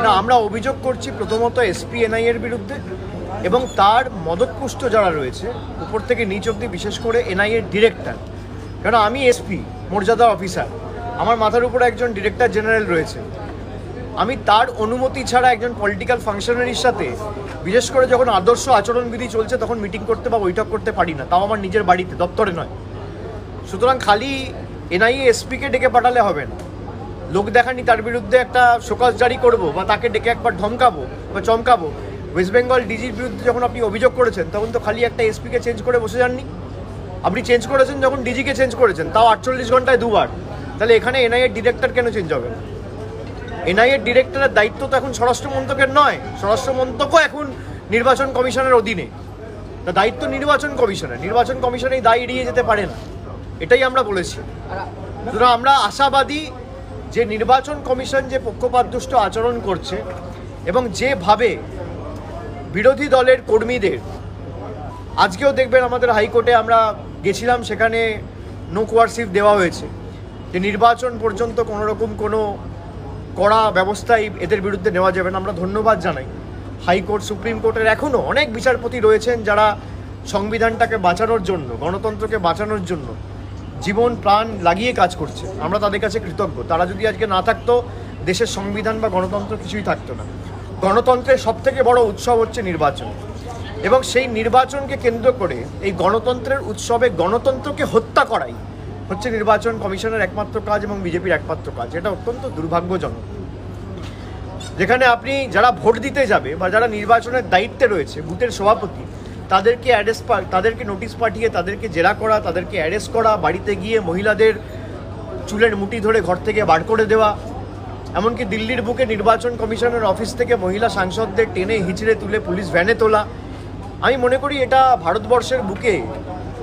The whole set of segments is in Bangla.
না, আমরা অভিযোগ করছি প্রথমত এসপি এনআই এর বিরুদ্ধে এবং তার মদতপুষ্ট যারা রয়েছে উপর থেকে নিচ অব্দি, বিশেষ করে এনআই এর ডিরেক্টর। কারণ আমি এসপি মর্যাদা অফিসার, আমার মাথার উপরে একজন ডিরেক্টর জেনারেল রয়েছে। আমি তার অনুমতি ছাড়া একজন পলিটিক্যাল ফাংশনারির সাথে, বিশেষ করে যখন আদর্শ আচরণবিধি চলছে, তখন মিটিং করতে বা বৈঠক করতে পারি না, তাও আমার নিজের বাড়িতে, দপ্তরে নয়। সুতরাং খালি এনআইএ এসপিকে ডেকে পাঠালে হবে না। লোক দেখানি তার বিরুদ্ধে একটা শোকজ জারি করব বা তাকে ডেকে একবার ধমকাবো বা চমকাবো। ওয়েস্ট বেঙ্গল ডিজির বিরুদ্ধে যখন আপনি অভিযোগ করেছেন তখন তো খালি একটা এসপিকে চেঞ্জ করে বসে যাননি, আপনি চেঞ্জ করেছেন যখন ডিজিকে চেঞ্জ করেছেন, তাও 48 ঘন্টায় 2 বার। তাহলে এখানে এনআইএর ডিরেক্টর কেন চেঞ্জ হবে না? এনআইএর ডিরেক্টরের দায়িত্ব তো এখন স্বরাষ্ট্র মন্ত্রকের নয়, স্বরাষ্ট্র মন্ত্রকও এখন নির্বাচন কমিশনের অধীনে। তা দায়িত্ব নির্বাচন কমিশনের, নির্বাচন কমিশন এই দায় এড়িয়ে যেতে পারে না, এটাই আমরা বলেছি। সুতরাং আমরা আশাবাদী যে নির্বাচন কমিশন যে পক্ষপাতদুষ্ট আচরণ করছে এবং যেভাবে বিরোধী দলের কর্মীদের, আজকেও দেখবেন আমাদের হাইকোর্টে আমরা গেছিলাম, সেখানে নো কোয়ারসিভ দেওয়া হয়েছে যে নির্বাচন পর্যন্ত কোনো রকম কোনো কড়া ব্যবস্থাই এদের বিরুদ্ধে নেওয়া যাবে না। আমরা ধন্যবাদ জানাই হাইকোর্ট, সুপ্রিম কোর্টের এখনও অনেক বিচারপতি রয়েছেন যারা সংবিধানটাকে বাঁচানোর জন্য, গণতন্ত্রকে বাঁচানোর জন্য জীবন প্রাণ লাগিয়ে কাজ করছে। আমরা তাদের কাছে কৃতজ্ঞ। তারা যদি আজকে না থাকতো, দেশের সংবিধান বা গণতন্ত্র কিছুই থাকতো না। গণতন্ত্রের সবথেকে বড় উৎসব হচ্ছে নির্বাচন, এবং সেই নির্বাচনকে কেন্দ্র করে এই গণতন্ত্রের উৎসবে গণতন্ত্রকে হত্যা করাই হচ্ছে নির্বাচন কমিশনের একমাত্র কাজ এবং বিজেপির একমাত্র কাজ। এটা অত্যন্ত দুর্ভাগ্যজনক। যেখানে আপনি যারা ভোট দিতে যাবে বা যারা নির্বাচনের দায়িত্বে রয়েছে, বুথের সভাপতি, তাদেরকে নোটিশ পাঠিয়ে তাদেরকে জেরা করা, তাদেরকে অ্যারেস্ট করা, বাড়িতে গিয়ে মহিলাদের চুলের মুঠি ধরে ঘর থেকে বার করে দেওয়া, এমনকি দিল্লির বুকে নির্বাচন কমিশনের অফিস থেকে মহিলা সাংসদদের টেনে হিচড়ে তুলে পুলিশ ভ্যানে তোলা। আমি মনে করি এটা ভারতবর্ষের বুকে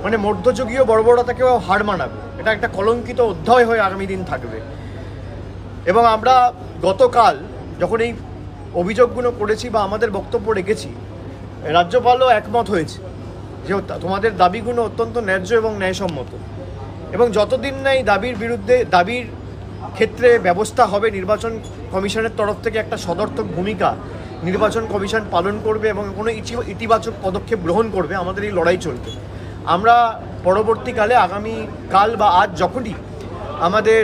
মানে মধ্যযুগীয় বর্বরতাকেও হার মানাবে। এটা একটা কলঙ্কিত অধ্যায় হয়ে আগামী দিন থাকবে। এবং আমরা গতকাল যখন এই অভিযোগগুলো করেছি বা আমাদের বক্তব্য রেখেছি, রাজ্যপালও একমত হয়েছে যে তোমাদের দাবিগুলো অত্যন্ত ন্যায্য এবং ন্যায়সম্মত, এবং যতদিন না এই দাবির ক্ষেত্রে ব্যবস্থা হবে, নির্বাচন কমিশনের তরফ থেকে একটা সদর্থক ভূমিকা নির্বাচন কমিশন পালন করবে এবং কোনো ইতিবাচক পদক্ষেপ গ্রহণ করবে, আমাদের এই লড়াই চলবে। আমরা পরবর্তীকালে আগামীকাল বা আজ যখনই আমাদের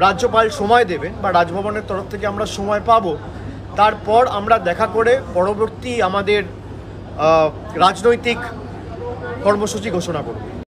রাজ্যপাল সময় দেবেন বা রাজভবনের তরফ থেকে আমরা সময় পাব, তারপর আমরা দেখা করে পরবর্তী আমাদের রাজনৈতিক কর্মসূচি ঘোষণা করব।